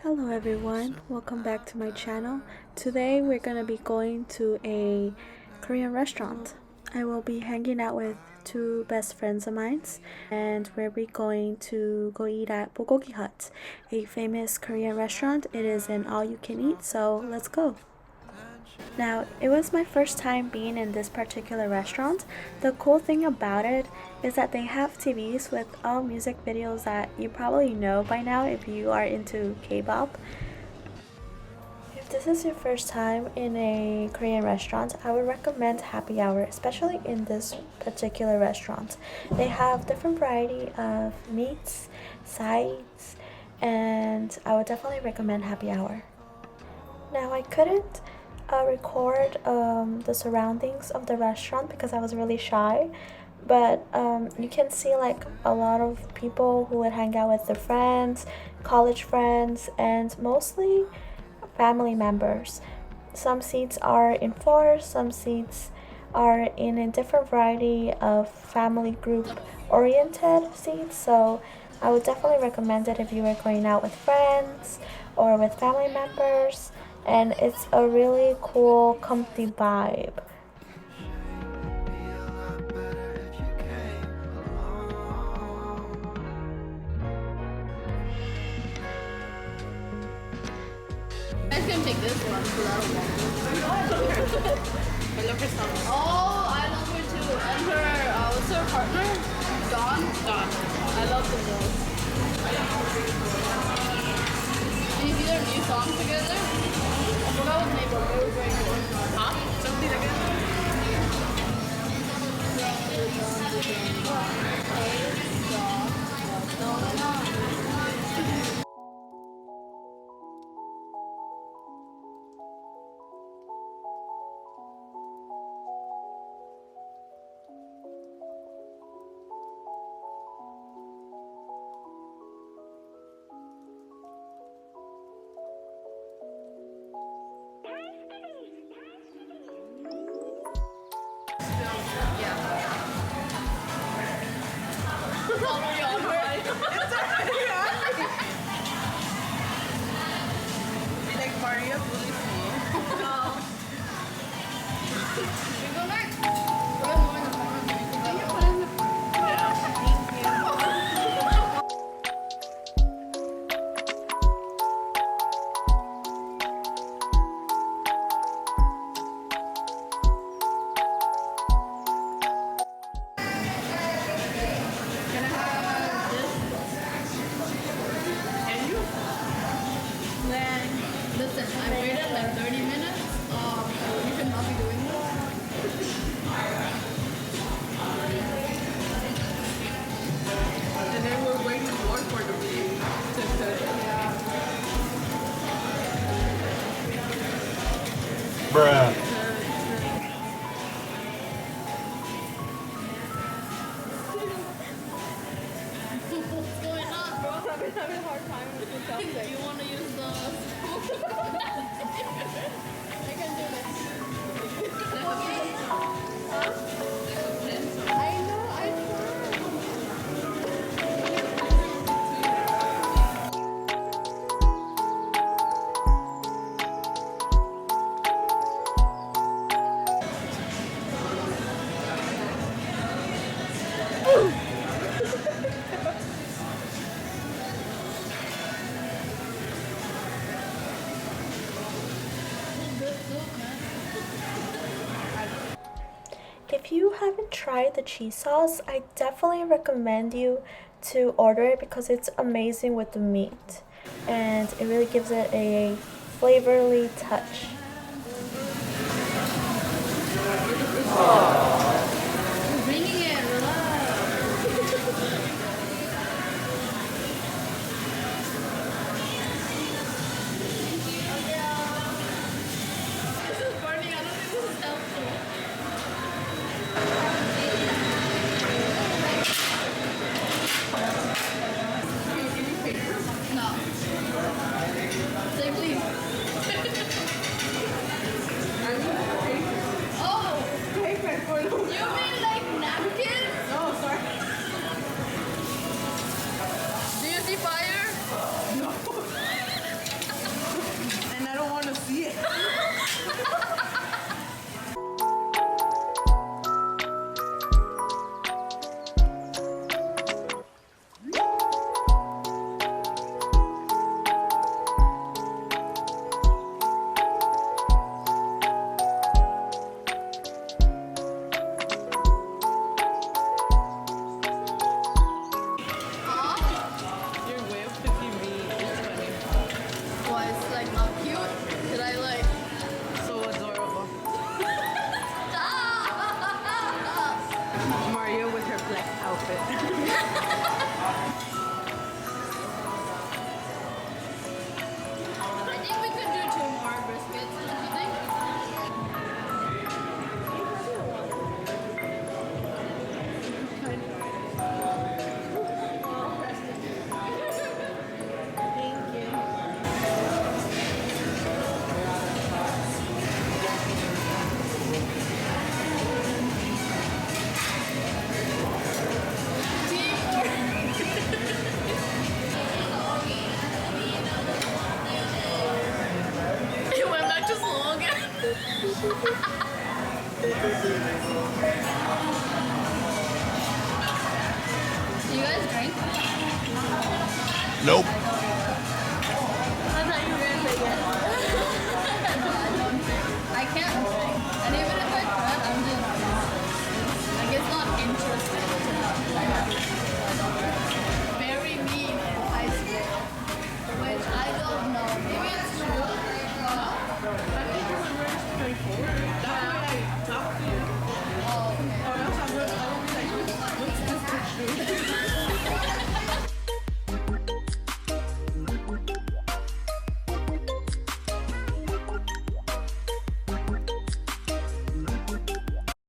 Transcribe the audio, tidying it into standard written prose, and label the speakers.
Speaker 1: Hello everyone, welcome back to my channel. Today we're gonna be going to a Korean restaurant. I will be hanging out with two best friends of mine and we'll be going to go eat at Bulgogi Hut, a famous Korean restaurant. It is an all you can eat, so let's go. Now, it was my first time being in this particular restaurant. The cool thing about it is that they have TVs with all music videos that you probably know by now if you are into K-pop. If this is your first time in a Korean restaurant, I would recommend happy hour, especially in this particular restaurant. They have different variety of meats, sides, and I would definitely recommend happy hour. Now, I couldn't record the surroundings of the restaurant because I was really shy, but you can see like a lot of people who would hang out with their friends, college friends, and mostly family members. Some seats are in fours, some seats are in a different variety of family group oriented seats, so I would definitely recommend it if you were going out with friends or with family members, and it's a really cool, comfy vibe.
Speaker 2: I can take this one because I don't want it. I love her so much. Oh, I love her too. And her, what's her partner? Dawn? Dawn. I love them both. And you see their new song together? I forgot what the name was. They were very good. Huh? Something
Speaker 3: Maria bullies me.
Speaker 2: No. We go next. We're going to the corner. Can you put in the Can I have this?
Speaker 3: Can you?
Speaker 2: Then, listen, I waited like 30 minutes. You should not be doing this.
Speaker 3: And then we're waiting more for the meeting
Speaker 4: Bruh.
Speaker 2: What's going on, bro? I'm having a hard time with this outfit. You want to use the... I can do this. I know, I tried. Good soup, man.
Speaker 1: If you haven't tried the cheese sauce, I definitely recommend you to order it because it's amazing with the meat and it really gives it a flavorly touch.
Speaker 2: You're bringing it, relax. This is funny, I don't think this is helpful. No. Say please. Oh!
Speaker 3: payment for the
Speaker 2: How cute? Did I like?
Speaker 3: So adorable.
Speaker 2: Stop!
Speaker 3: Mario with her black outfit.
Speaker 2: I think we could do 2 more briskets, don't you think? Thank you. It went back to slow again. Do you guys drink?
Speaker 4: Nope.